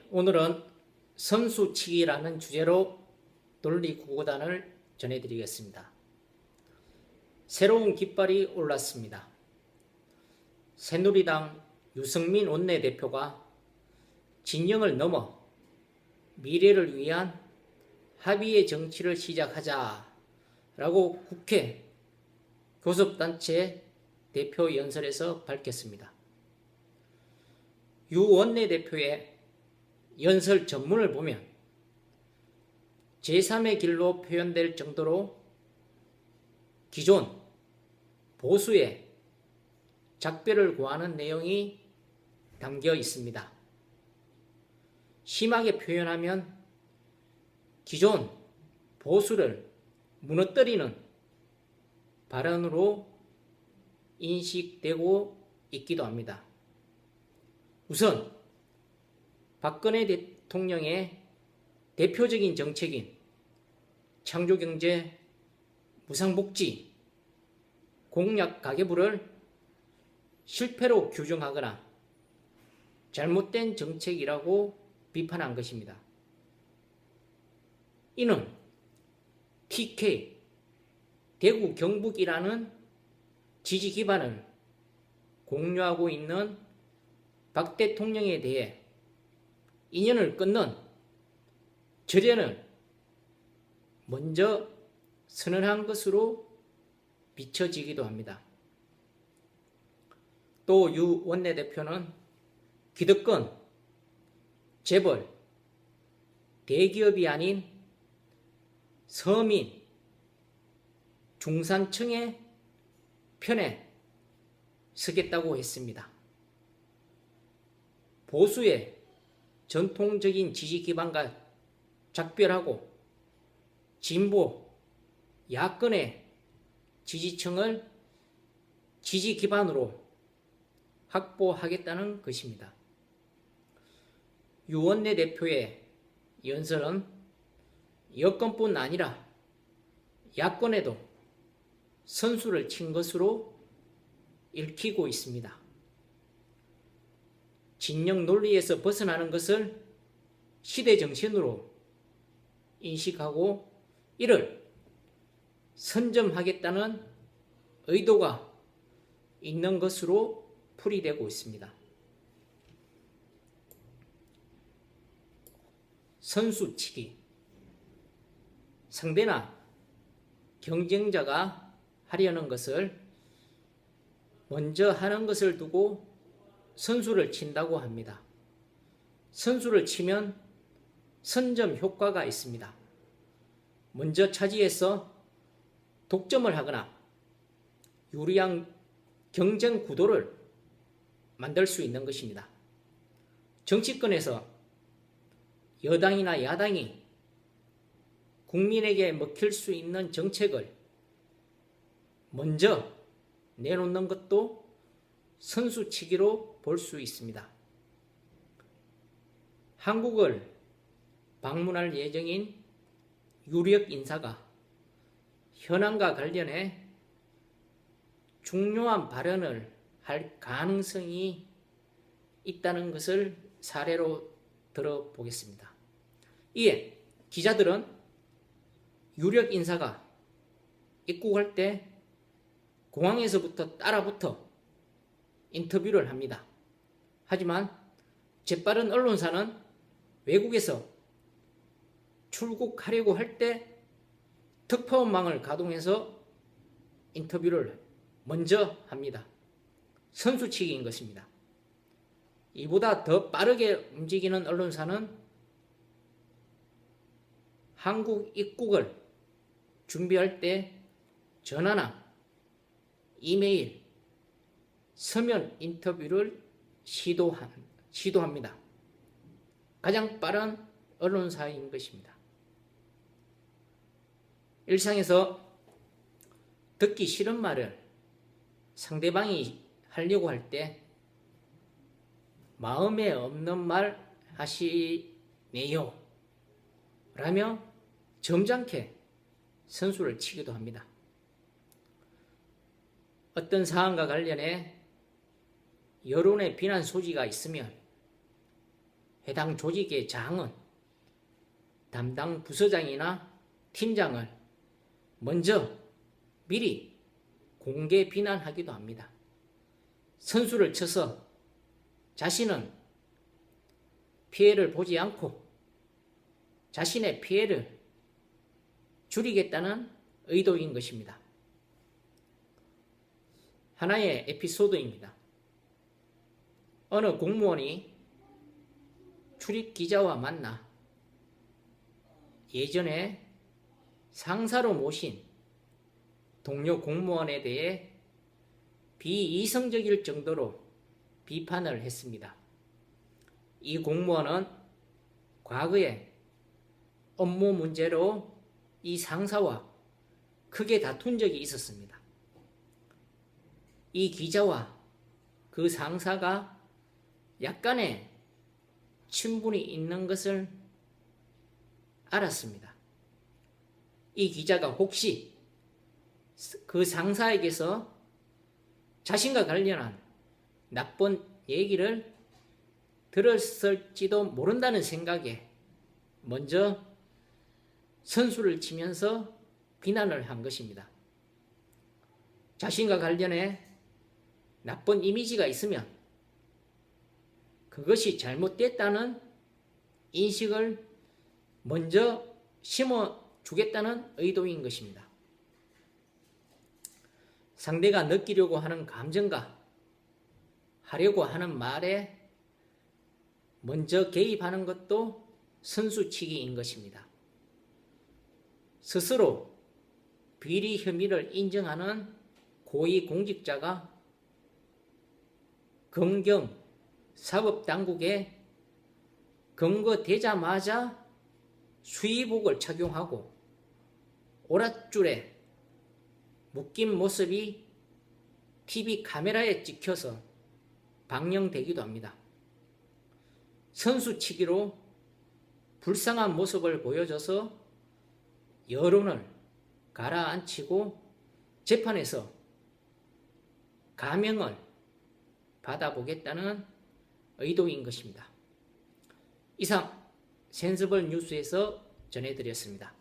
오늘은 선수치기라는 주제로 논리구구단을 전해드리겠습니다. 새로운 깃발이 올랐습니다. 새누리당 유승민 원내대표가 진영을 넘어 미래를 위한 합의의 정치를 시작하자라고 국회 교섭단체 대표 연설에서 밝혔습니다. 유 원내대표의 연설 전문을 보면 제3의 길로 표현될 정도로 기존 보수의 작별을 고하는 내용이 담겨 있습니다. 심하게 표현하면 기존 보수를 무너뜨리는 발언으로 인식되고 있기도 합니다. 우선 박근혜 대통령의 대표적인 정책인 창조경제, 무상복지, 공약 가계부를 실패로 규정하거나 잘못된 정책이라고 비판한 것입니다. 이는 TK, 대구 경북이라는 지지 기반을 공유하고 있는 박 대통령에 대해 인연을 끊는 절연을 먼저 선언한 것으로 비춰지기도 합니다. 또 유 원내대표는 기득권, 재벌, 대기업이 아닌 서민, 중산층의 편에 서겠다고 했습니다. 보수의 전통적인 지지 기반과 작별하고 진보, 야권의 지지층을 지지 기반으로 확보하겠다는 것입니다. 유 원내대표의 연설은 여권뿐 아니라 야권에도 선수를 친 것으로 읽히고 있습니다. 진영 논리에서 벗어나는 것을 시대 정신으로 인식하고 이를 선점하겠다는 의도가 있는 것으로 풀이되고 있습니다. 선수치기, 상대나 경쟁자가 하려는 것을 먼저 하는 것을 두고 선수를 친다고 합니다. 선수를 치면 선점 효과가 있습니다. 먼저 차지해서 독점을 하거나 유리한 경쟁 구도를 만들 수 있는 것입니다. 정치권에서 여당이나 야당이 국민에게 먹힐 수 있는 정책을 먼저 내놓는 것도 선수치기로 볼 수 있습니다. 한국을 방문할 예정인 유력 인사가 현안과 관련해 중요한 발언을 할 가능성이 있다는 것을 사례로 들어보겠습니다. 이에 기자들은 유력 인사가 입국할 때 공항에서부터 따라붙어 인터뷰를 합니다. 하지만 재빠른 언론사는 외국에서 출국하려고 할 때 특파원망을 가동해서 인터뷰를 먼저 합니다. 선수치기인 것입니다. 이보다 더 빠르게 움직이는 언론사는 한국 입국을 준비할 때 전화나 이메일, 서면 인터뷰를 시도합니다. 가장 빠른 언론사인 것입니다. 일상에서 듣기 싫은 말을 상대방이 하려고 할 때 마음에 없는 말 하시네요 라며 점잖게 선수를 치기도 합니다. 어떤 사안과 관련해 여론의 비난 소지가 있으면 해당 조직의 장은 담당 부서장이나 팀장을 먼저 미리 공개 비난하기도 합니다. 선수를 쳐서 자신은 피해를 보지 않고 자신의 피해를 줄이겠다는 의도인 것입니다. 하나의 에피소드입니다. 어느 공무원이 출입 기자와 만나 예전에 상사로 모신 동료 공무원에 대해 비이성적일 정도로 비판을 했습니다. 이 공무원은 과거에 업무 문제로 이 상사와 크게 다툰 적이 있었습니다. 이 기자와 그 상사가 약간의 친분이 있는 것을 알았습니다. 이 기자가 혹시 그 상사에게서 자신과 관련한 나쁜 얘기를 들었을지도 모른다는 생각에 먼저 선수를 치면서 비난을 한 것입니다. 자신과 관련해 나쁜 이미지가 있으면 그것이 잘못됐다는 인식을 먼저 심어주겠다는 의도인 것입니다. 상대가 느끼려고 하는 감정과 하려고 하는 말에 먼저 개입하는 것도 선수치기인 것입니다. 스스로 비리 혐의를 인정하는 고위공직자가 검경 사법당국에 검거되자마자 수의복을 착용하고 오랏줄에 묶인 모습이 TV 카메라에 찍혀서 방영되기도 합니다. 선수치기로 불쌍한 모습을 보여줘서 여론을 가라앉히고 재판에서 감형을 받아보겠다는 의도인 것입니다. 이상 센스볼 뉴스에서 전해드렸습니다.